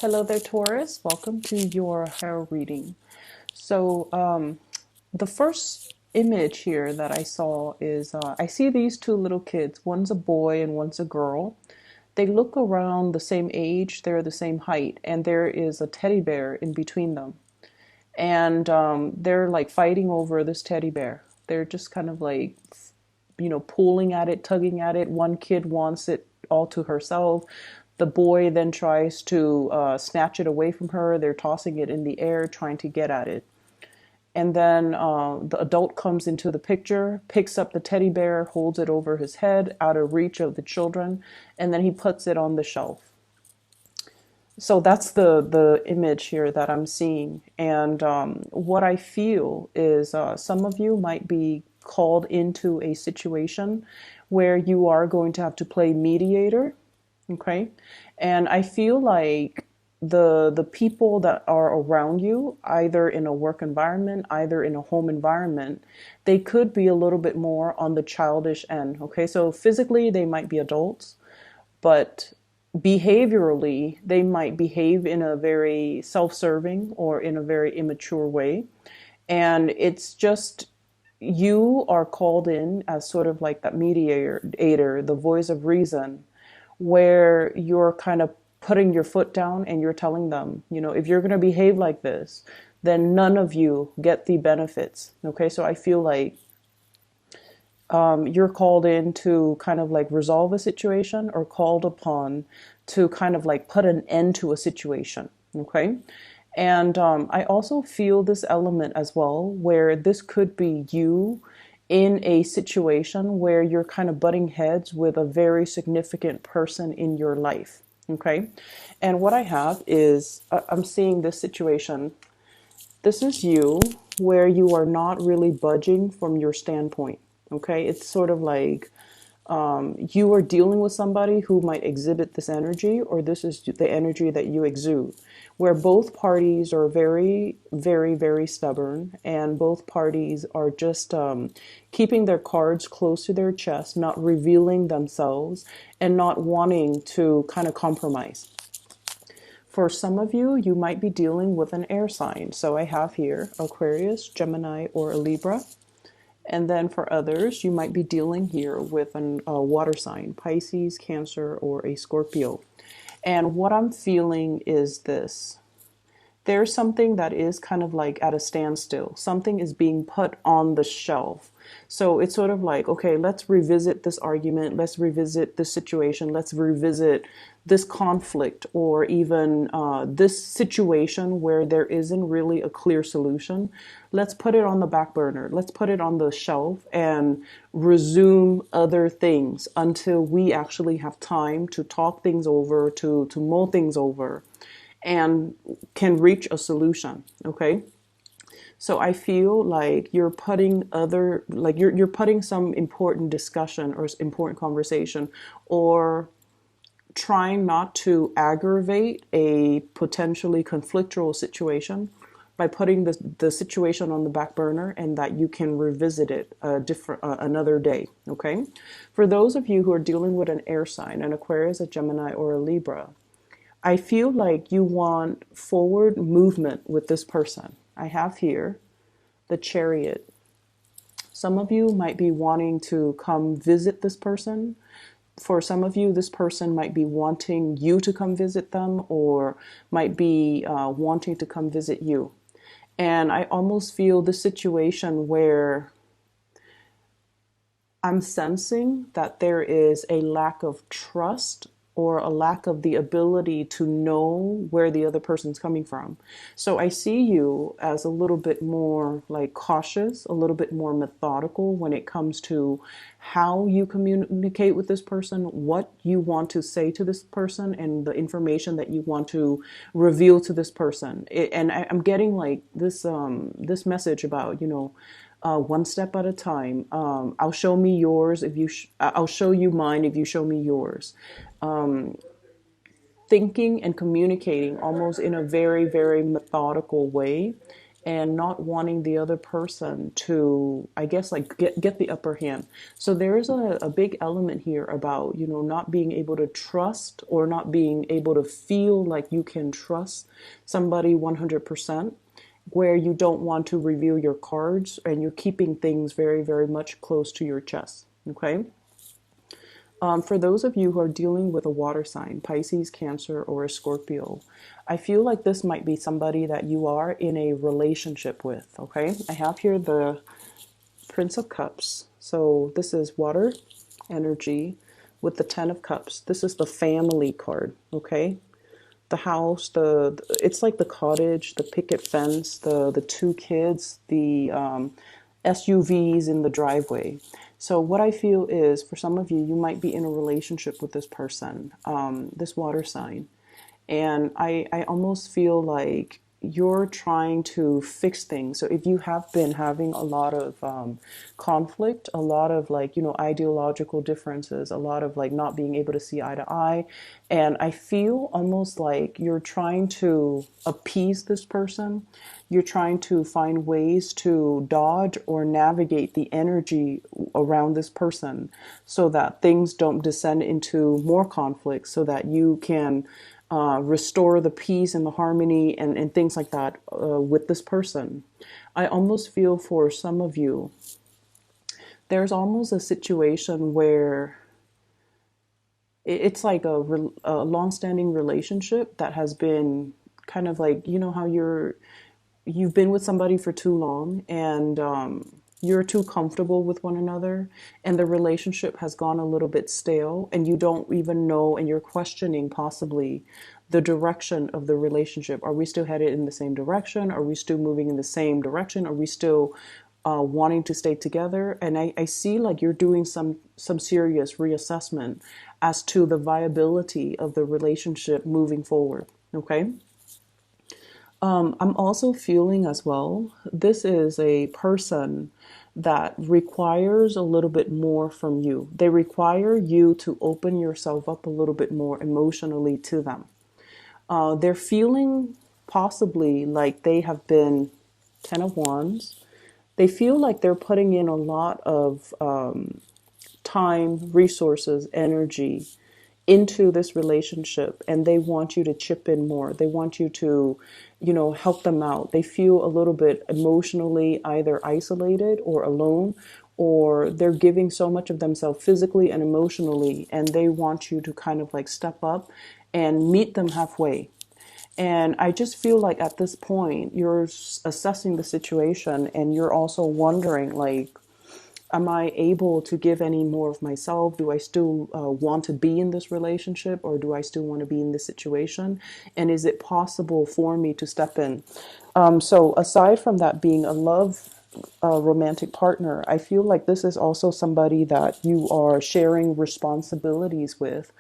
Hello there, Taurus. Welcome to your tarot reading. The first image here that I saw is I see these two little kids. One's a boy and one's a girl. They look around the same age, they're the same height, and there is a teddy bear in between them. And they're like fighting over this teddy bear. They're just kind of like, pulling at it, tugging at it. One kid wants it all to herself. The boy then tries to snatch it away from her. They're tossing it in the air, trying to get at it. And then the adult comes into the picture, picks up the teddy bear, holds it over his head, out of reach of the children, and then he puts it on the shelf. So that's the image here that I'm seeing. And what I feel is some of you might be called into a situation where you are going to have to play mediator. Okay. And I feel like the people that are around you, either in a work environment, either in a home environment, they could be a little bit more on the childish end. Okay. So physically, they might be adults, but behaviorally, they might behave in a very self-serving or in a very immature way. And it's just you are called in as sort of like that mediator, the voice of reason, where you're kind of putting your foot down and you're telling them, if you're going to behave like this, then none of you get the benefits. Okay, so I feel like you're called in to kind of like resolve a situation or called upon to kind of like put an end to a situation. Okay. And I also feel this element as well, where this could be you in a situation where you're kind of butting heads with a very significant person in your life. Okay. And what I have is I'm seeing this situation. This is you where you are not really budging from your standpoint. Okay. It's sort of like you are dealing with somebody who might exhibit this energy, or this is the energy that you exude, where both parties are very, very, very stubborn, and both parties are just keeping their cards close to their chest, not revealing themselves, and not wanting to kind of compromise. For some of you, you might be dealing with an air sign. So I have here Aquarius, Gemini, or a Libra. And then for others, you might be dealing here with a water sign, Pisces, Cancer, or a Scorpio. And what I'm feeling is this. There's something that is kind of like at a standstill. Something is being put on the shelf. So it's sort of like, okay, let's revisit this argument. Let's revisit this situation. Let's revisit this conflict, or even this situation where there isn't really a clear solution. Let's put it on the back burner. Let's put it on the shelf and resume other things until we actually have time to talk things over, to mull things over, and can reach a solution. Okay. So I feel like you're putting you're putting some important discussion or important conversation, or trying not to aggravate a potentially conflictual situation by putting the situation on the back burner, and that you can revisit it another day. Okay. For those of you who are dealing with an air sign, an Aquarius, a Gemini, or a Libra, I feel like you want forward movement with this person. I have here the Chariot. Some of you might be wanting to come visit this person. For some of you, this person might be wanting you to come visit them, or might be wanting to come visit you. And I almost feel the situation where I'm sensing that there is a lack of trust, or a lack of the ability to know where the other person's coming from. So I see you as a little bit more like cautious, a little bit more methodical when it comes to how you communicate with this person, what you want to say to this person, and the information that you want to reveal to this person. And I'm getting like this message about, one step at a time. I'll show me yours if you. I'll show you mine if you show me yours. Thinking and communicating almost in a very, very methodical way, and not wanting the other person to, I guess, like get the upper hand. So there is a big element here about, not being able to trust, or not being able to feel like you can trust somebody 100%, where you don't want to reveal your cards and you're keeping things very, very much close to your chest. Okay. For those of you who are dealing with a water sign, Pisces, Cancer, or a Scorpio, I feel like this might be somebody that you are in a relationship with, okay? I have here the Prince of Cups. So this is water energy with the Ten of Cups. This is the family card, okay? The house, it's like the cottage, the picket fence, the two kids, the SUVs in the driveway. So what I feel is, for some of you, you might be in a relationship with this person, this water sign. And I almost feel like you're trying to fix things. So if you have been having a lot of conflict, a lot of like, ideological differences, a lot of like not being able to see eye to eye. And I feel almost like you're trying to appease this person. You're trying to find ways to dodge or navigate the energy around this person so that things don't descend into more conflict, so that you can restore the peace and the harmony and things like that with this person. I almost feel for some of you, there's almost a situation where it's like a long-standing relationship that has been kind of like, how you've been with somebody for too long, and you're too comfortable with one another, and the relationship has gone a little bit stale, and you don't even know, and you're questioning possibly the direction of the relationship. Are we still headed in the same direction? Are we still moving in the same direction? Are we still wanting to stay together? And I see like you're doing some serious reassessment as to the viability of the relationship moving forward. Okay. I'm also feeling as well, this is a person that requires a little bit more from you. They require you to open yourself up a little bit more emotionally to them. They're feeling possibly like they have been Ten of Wands. They feel like they're putting in a lot of time, resources, energy into this relationship, and they want you to chip in more. They want you to, help them out. They feel a little bit emotionally either isolated or alone, or they're giving so much of themselves physically and emotionally, and they want you to kind of like step up and meet them halfway. And I just feel like at this point, you're assessing the situation, and you're also wondering, like, am I able to give any more of myself? Do I still want to be in this relationship, or do I still want to be in this situation? And is it possible for me to step in? So aside from that being a love romantic partner, I feel like this is also somebody that you are sharing responsibilities with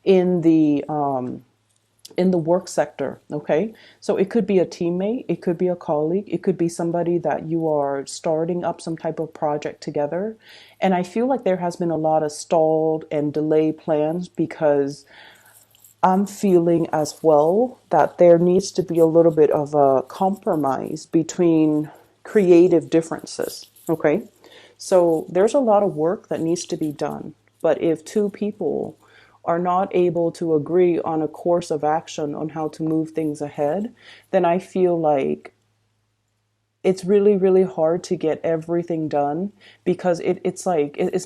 in the work sector. Okay. So it could be a teammate, it could be a colleague, it could be somebody that you are starting up some type of project together. And I feel like there has been a lot of stalled and delayed plans, because I'm feeling as well that there needs to be a little bit of a compromise between creative differences. Okay. So there's a lot of work that needs to be done. But if two people are not able to agree on a course of action on how to move things ahead, then I feel like it's really, really hard to get everything done, because it's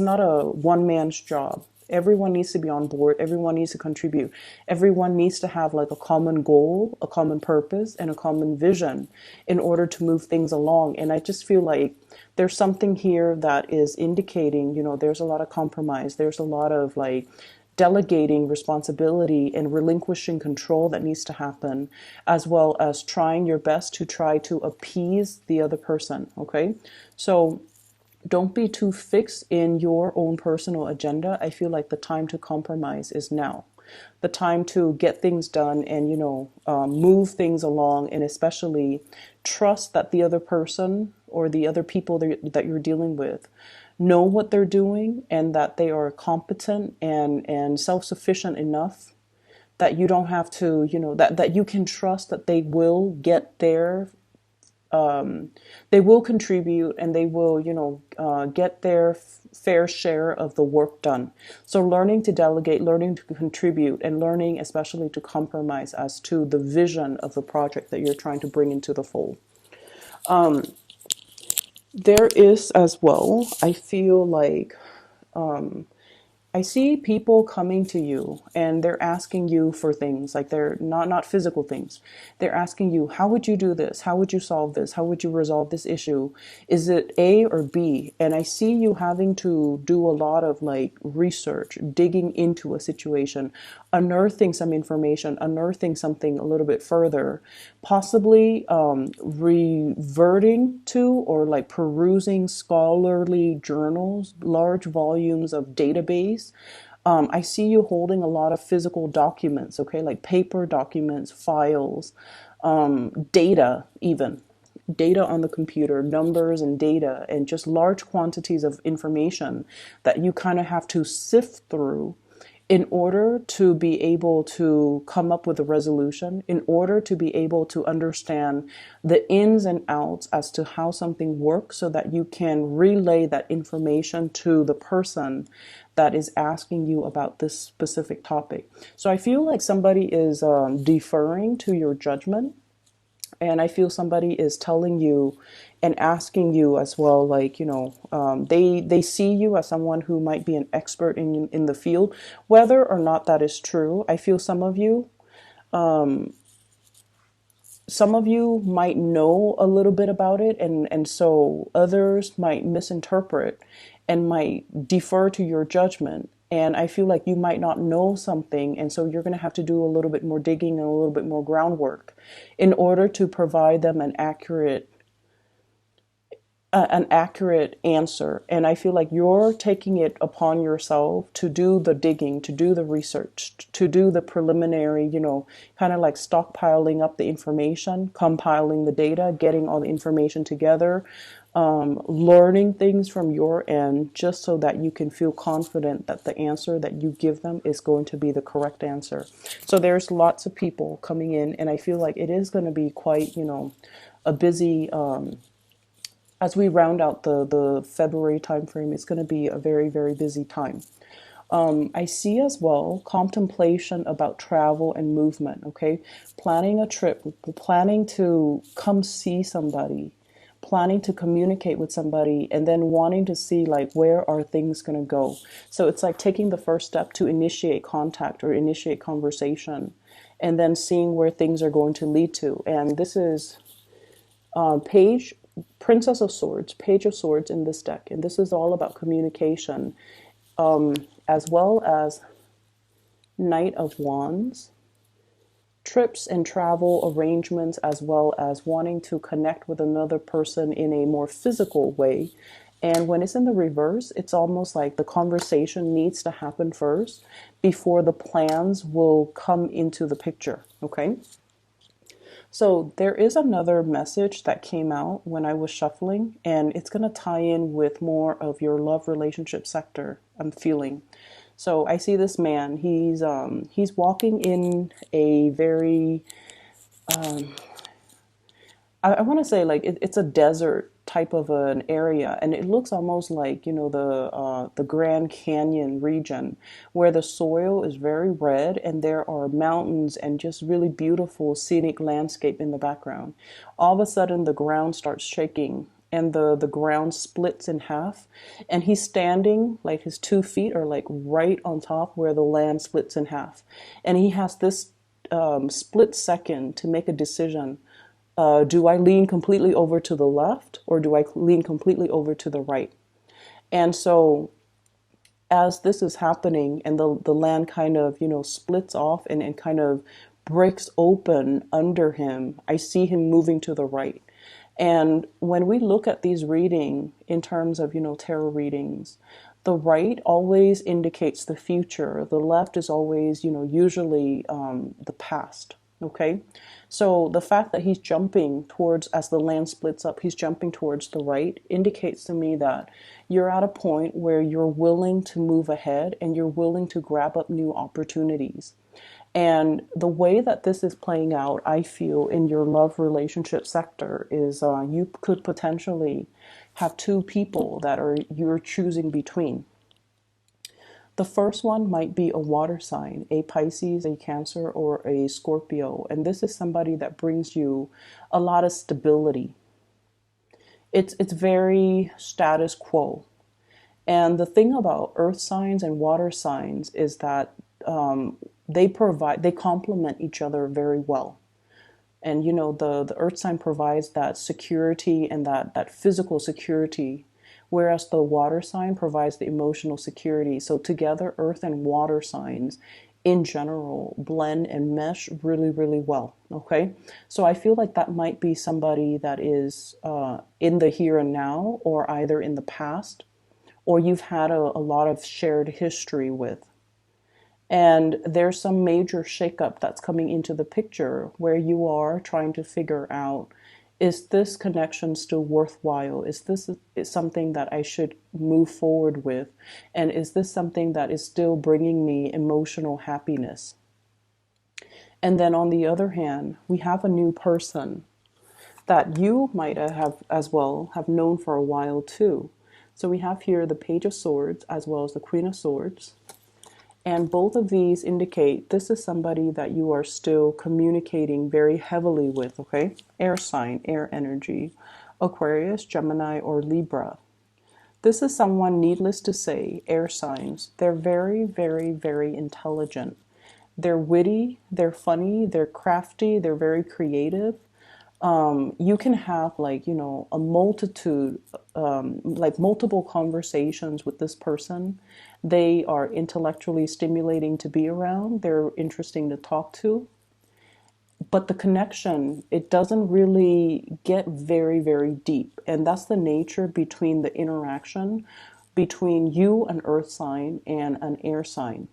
not a one man's job. Everyone needs to be on board. Everyone needs to contribute. Everyone needs to have like a common goal, a common purpose, and a common vision in order to move things along. And I just feel like there's something here that is indicating, there's a lot of compromise. There's a lot of like delegating responsibility and relinquishing control that needs to happen, as well as trying your best to try to appease the other person. Okay. So don't be too fixed in your own personal agenda. I feel like the time to compromise is now. The time to get things done and, move things along, and especially trust that the other person or the other people that you're dealing with know what they're doing, and that they are competent and self-sufficient enough that you don't have to, that you can trust that they will get there they will contribute, and they will, get their fair share of the work done. So learning to delegate, learning to contribute, and learning especially to compromise as to the vision of the project that you're trying to bring into the fold. There is as well, I feel like, I see people coming to you and they're asking you for things, like they're not physical things. They're asking you, how would you do this? How would you solve this? How would you resolve this issue? Is it A or B? And I see you having to do a lot of like research, digging into a situation, unearthing some information, unearthing something a little bit further, possibly reverting to or like perusing scholarly journals, large volumes of database. I see you holding a lot of physical documents, okay, like paper documents, files, data, even data on the computer, numbers and data, and just large quantities of information that you kind of have to sift through in order to be able to come up with a resolution, in order to be able to understand the ins and outs as to how something works, so that you can relay that information to the person that is asking you about this specific topic. So I feel like somebody is deferring to your judgment, and I feel somebody is telling you and asking you as well, like, they see you as someone who might be an expert in the field, whether or not that is true. I feel some of you might know a little bit about it, and so others might misinterpret and might defer to your judgment. And I feel like you might not know something, and so you're going to have to do a little bit more digging and a little bit more groundwork in order to provide them an accurate answer. And I feel like you're taking it upon yourself to do the digging, to do the research, to do the preliminary, kind of like stockpiling up the information, compiling the data, getting all the information together, learning things from your end, just so that you can feel confident that the answer that you give them is going to be the correct answer. So there's lots of people coming in, and I feel like it is going to be quite, a busy, as we round out the February timeframe, it's going to be a very, very busy time. I see as well contemplation about travel and movement, okay? Planning a trip, planning to come see somebody, planning to communicate with somebody, and then wanting to see like where are things going to go. So it's like taking the first step to initiate contact or initiate conversation, and then seeing where things are going to lead to. And this is Princess of Swords, Page of Swords in this deck. And this is all about communication, as well as Knight of Wands, trips and travel arrangements, as well as wanting to connect with another person in a more physical way. And when it's in the reverse, it's almost like the conversation needs to happen first before the plans will come into the picture, okay? So there is another message that came out when I was shuffling, and it's going to tie in with more of your love relationship sector, I'm feeling. So I see this man. He's walking in a very I want to say like it's a desert type of an area, and it looks almost like the Grand Canyon region, where the soil is very red and there are mountains and just really beautiful scenic landscape in the background. All of a sudden the ground starts shaking and the ground splits in half, and he's standing, like his 2 feet are like right on top where the land splits in half, and he has this split second to make a decision. Do I lean completely over to the left, or do I lean completely over to the right? And so as this is happening and the land kind of, splits off and kind of breaks open under him, I see him moving to the right. And when we look at these reading in terms of, tarot readings, the right always indicates the future. The left is always, usually the past. Okay, so the fact that he's jumping towards, as the land splits up, he's jumping towards the right, indicates to me that you're at a point where you're willing to move ahead and you're willing to grab up new opportunities. And the way that this is playing out, I feel, in your love relationship sector is you could potentially have two people that are you're choosing between. The first one might be a water sign, a Pisces, a Cancer, or a Scorpio. And this is somebody that brings you a lot of stability. It's very status quo. And the thing about earth signs and water signs is that they complement each other very well. And the earth sign provides that security and that physical security, whereas the water sign provides the emotional security. So together, earth and water signs in general blend and mesh really, really well. Okay, so I feel like that might be somebody that is in the here and now, or either in the past, or you've had a lot of shared history with. And there's some major shakeup that's coming into the picture where you are trying to figure out, is this connection still worthwhile? Is this something that I should move forward with? And is this something that is still bringing me emotional happiness? And then on the other hand, we have a new person that you might have as well have known for a while too. So we have here the Page of Swords as well as the Queen of Swords. And both of these indicate this is somebody that you are still communicating very heavily with, okay? Air sign, air energy, Aquarius, Gemini, or Libra. This is someone, needless to say, air signs. They're very, very, very intelligent. They're witty, they're funny, they're crafty, they're very creative. You can have a multitude, like multiple conversations with this person. They are intellectually stimulating to be around. They're interesting to talk to. But the connection, it doesn't really get very, very deep. And that's the nature between the interaction between you, an earth sign, and an air sign.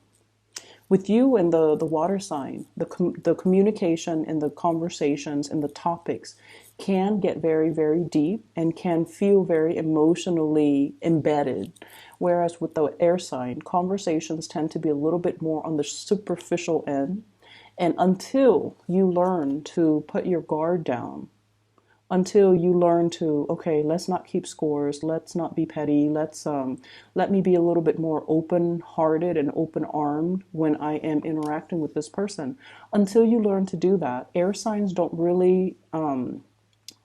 With you and the water sign, the communication and the conversations and the topics can get very, very deep and can feel very emotionally embedded. Whereas with the air sign, conversations tend to be a little bit more on the superficial end. And until you learn to put your guard down, until you learn to, okay, let's not keep scores, let's not be petty, let me be a little bit more open-hearted and open-armed when I am interacting with this person. Until you learn to do that, air signs don't really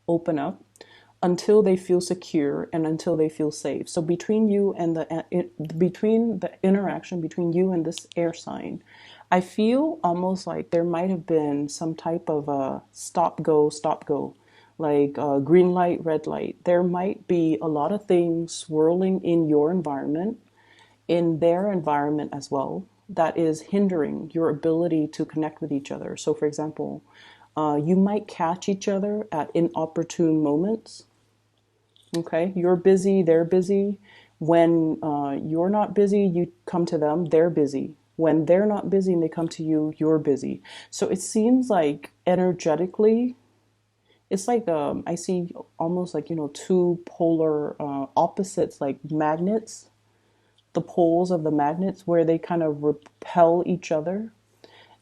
open up until they feel secure and until they feel safe. So between you and between the interaction between you and this air sign, I feel almost like there might have been some type of a stop go, like green light, red light. There might be a lot of things swirling in your environment, in their environment as well, that is hindering your ability to connect with each other. So for example, you might catch each other at inopportune moments. Okay, you're busy, they're busy. When you're not busy, you come to them, they're busy. When they're not busy and they come to you, you're busy. So it seems like energetically, it's like I see almost like two polar opposites, like magnets, the poles of the magnets where they kind of repel each other.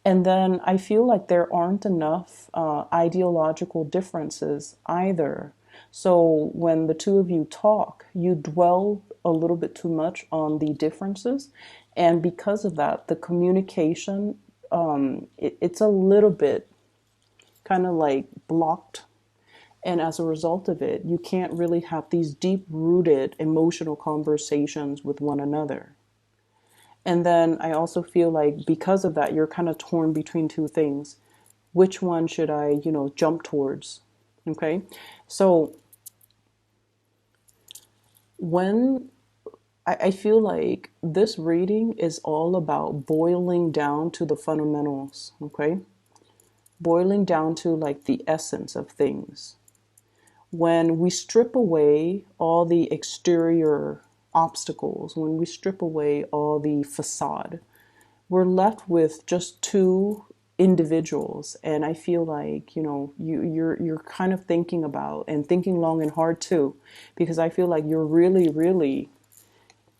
And then I feel like there aren't enough ideological differences either. So when the two of you talk, you dwell a little bit too much on the differences. And because of that, the communication, it's a little bit kind of like blocked. And as a result of it, you can't really have these deep-rooted emotional conversations with one another. And then I also feel like because of that, you're kind of torn between two things. Which one should I, jump towards? Okay. So when I feel like this reading is all about boiling down to the fundamentals. Okay. Boiling down to like the essence of things. When we strip away all the exterior obstacles, when we strip away all the facade, we're left with just two individuals. And I feel like, you're kind of thinking about and thinking long and hard too, because I feel like you're really, really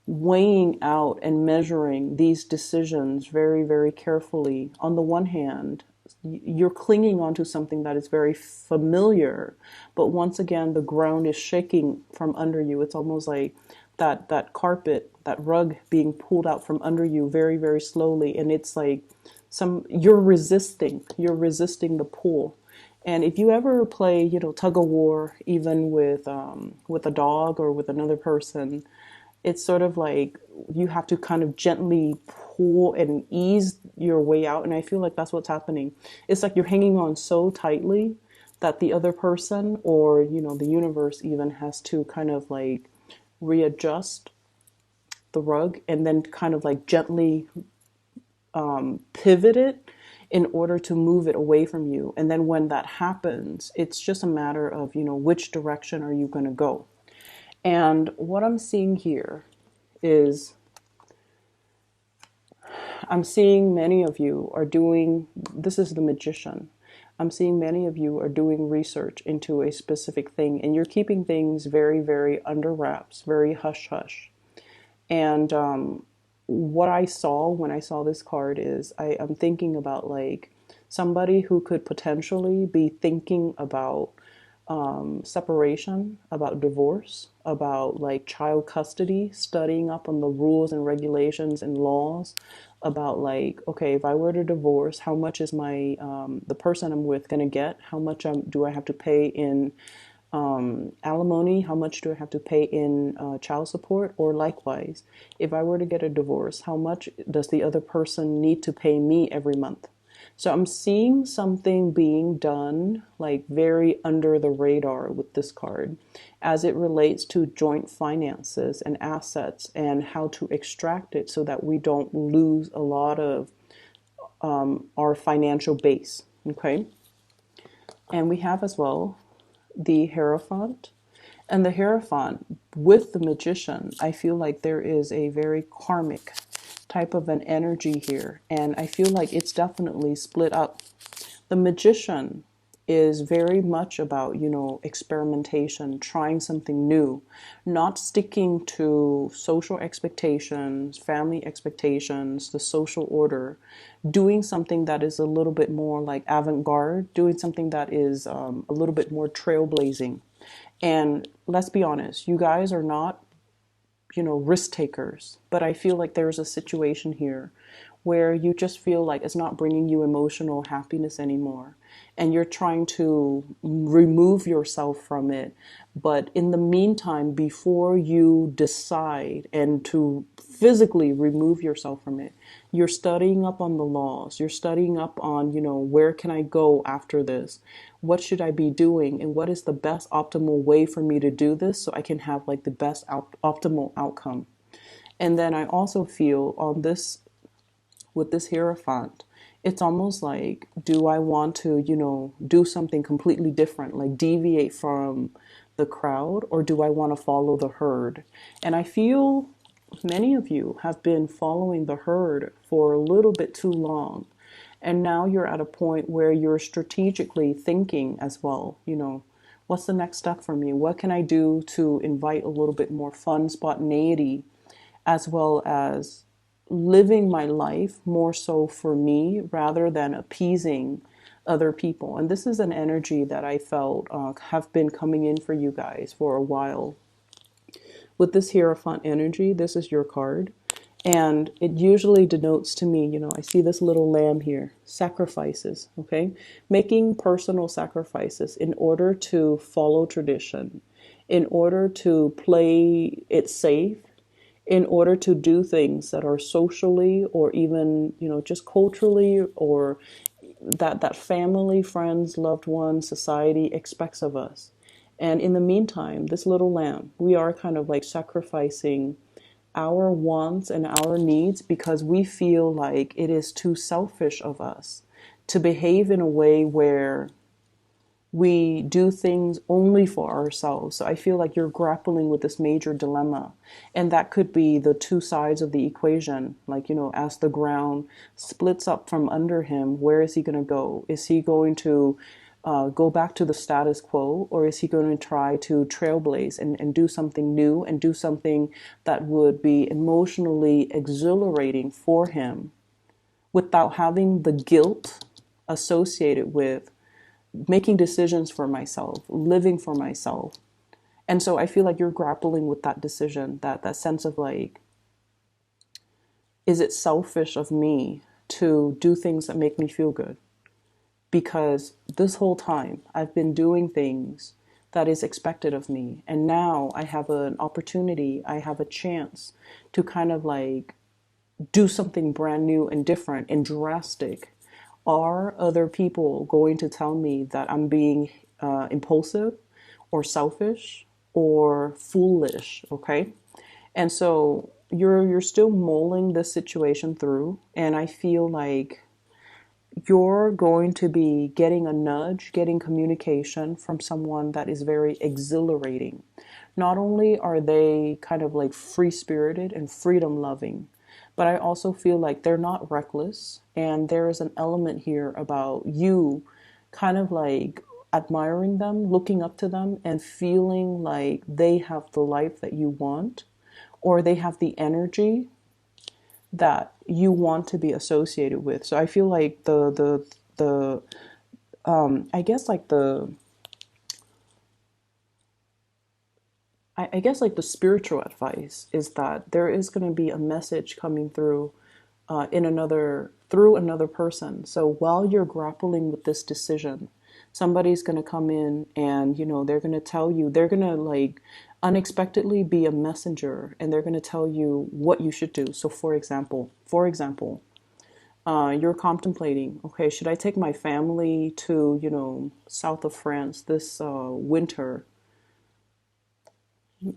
weighing out and measuring these decisions very, very carefully. On the one hand, you're clinging onto something that is very familiar, but once again, the ground is shaking from under you. It's almost like that carpet, that rug being pulled out from under you very, very slowly, and it's like you're resisting the pull. And if you ever play, tug of war, even with a dog or with another person, it's sort of like you have to kind of gently pull and ease your way out. And I feel like that's what's happening. It's like you're hanging on so tightly that the other person, or the universe even, has to kind of like readjust the rug and then kind of like gently pivot it in order to move it away from you. And then when that happens, it's just a matter of, which direction are you going to go. And what I'm seeing here is I'm seeing many of you are doing, this is the Magician. I'm seeing many of you are doing research into a specific thing, and you're keeping things very, very under wraps, very hush hush. And what I saw when I saw this card is I'm thinking about like somebody who could potentially be thinking about separation, about divorce, about like child custody, studying up on the rules and regulations and laws about like, okay, if I were to divorce, how much is my the person I'm with gonna get? How much do I have to pay in alimony? How much do I have to pay in child support? Or likewise, if I were to get a divorce, how much does the other person need to pay me every month? So I'm seeing something being done like very under the radar with this card as it relates to joint finances and assets and how to extract it so that we don't lose a lot of our financial base. Okay. And we have as well the Hierophant. And the Hierophant with the Magician, I feel like there is a very karmic type of an energy here. And I feel like it's definitely split up. The Magician is very much about, experimentation, trying something new, not sticking to social expectations, family expectations, the social order, doing something that is a little bit more like avant-garde, doing something that is a little bit more trailblazing. And let's be honest, you guys are not, risk takers, but I feel like there's a situation here where you just feel like it's not bringing you emotional happiness anymore, and you're trying to remove yourself from it. But in the meantime, before you decide and to physically remove yourself from it, you're studying up on the laws, you're studying up on, where can I go after this? What should I be doing? And what is the best optimal way for me to do this so I can have like the best optimal outcome? And then I also feel on this, with this Hierophant, it's almost like, do I want to, do something completely different, like deviate from the crowd, or do I want to follow the herd? And I feel many of you have been following the herd for a little bit too long. And now you're at a point where you're strategically thinking as well, what's the next step for me? What can I do to invite a little bit more fun, spontaneity, as well as living my life more so for me rather than appeasing other people? And this is an energy that I felt have been coming in for you guys for a while. With this Hierophant energy, this is your card. And it usually denotes to me, I see this little lamb here, sacrifices, okay? Making personal sacrifices in order to follow tradition, in order to play it safe, in order to do things that are socially or even, just culturally, or that family, friends, loved ones, society expects of us. And in the meantime, this little lamb, we are kind of like sacrificing our wants and our needs because we feel like it is too selfish of us to behave in a way where we do things only for ourselves. So I feel like you're grappling with this major dilemma. And that could be the two sides of the equation. Like, as the ground splits up from under him, where is he going to go? Is he going to go back to the status quo, or is he going to try to trailblaze and do something new and do something that would be emotionally exhilarating for him without having the guilt associated with making decisions for myself, living for myself? And so I feel like you're grappling with that decision, that sense of like, is it selfish of me to do things that make me feel good? Because this whole time I've been doing things that is expected of me. And now I have an opportunity, I have a chance to kind of like do something brand new and different and drastic. Are other people going to tell me that I'm being impulsive or selfish or foolish? Okay. And so you're still mulling this situation through, and I feel like you're going to be getting a nudge, getting communication from someone that is very exhilarating. Not only are they kind of like free spirited and freedom loving, but I also feel like they're not reckless. And there is an element here about you kind of like admiring them, looking up to them, and feeling like they have the life that you want, or they have the energy that you want to be associated with. So I feel like the I guess like I guess like the spiritual advice is that there is going to be a message coming through in another through another person. So while you're grappling with this decision, somebody's going to come in and they're going to tell you, they're going to like unexpectedly be a messenger, and they're going to tell you what you should do. So for example, you're contemplating, okay, should I take my family to south of France this winter?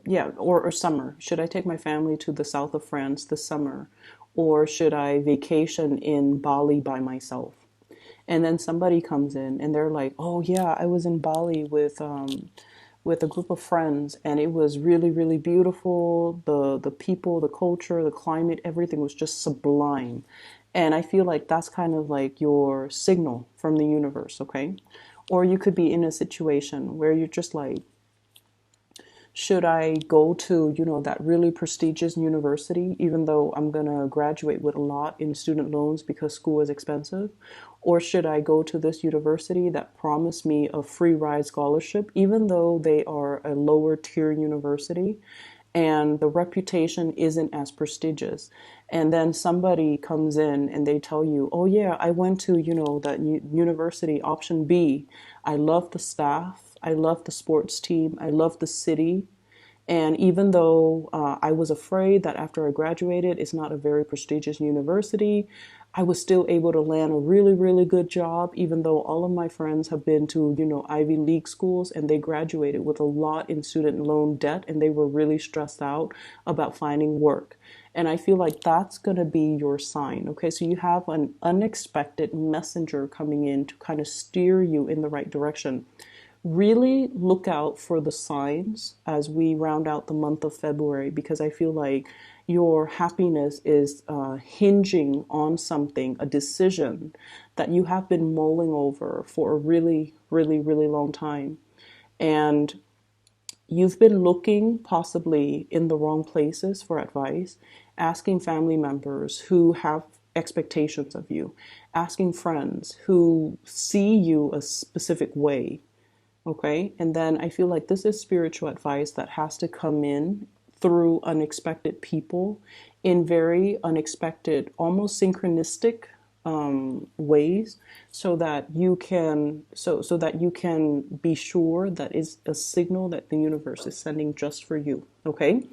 Yeah, or summer. Should I take my family to the south of France this summer? Or should I vacation in Bali by myself? And then somebody comes in and they're like, oh yeah, I was in Bali with a group of friends, and it was really, really beautiful. The people, the culture, the climate, everything was just sublime. And I feel like that's kind of like your signal from the universe, okay? Or you could be in a situation where you're just like, should I go to, that really prestigious university, even though I'm going to graduate with a lot in student loans because school is expensive? Or should I go to this university that promised me a free ride scholarship, even though they are a lower tier university and the reputation isn't as prestigious? And then somebody comes in and they tell you, oh yeah, I went to, that university option B. I love the staff. I love the sports team. I love the city. And even though I was afraid that after I graduated, it's not a very prestigious university, I was still able to land a really, really good job, even though all of my friends have been to, Ivy League schools, and they graduated with a lot in student loan debt, and they were really stressed out about finding work. And I feel like that's going to be your sign. Okay, so you have an unexpected messenger coming in to kind of steer you in the right direction. Really look out for the signs as we round out the month of February, because I feel like your happiness is hinging on something, a decision that you have been mulling over for a really, really, really long time. And you've been looking possibly in the wrong places for advice, asking family members who have expectations of you, asking friends who see you a specific way. Okay. And then I feel like this is spiritual advice that has to come in through unexpected people in very unexpected, almost synchronistic ways, so that you can so that you can be sure that it's a signal that the universe is sending just for you. Okay.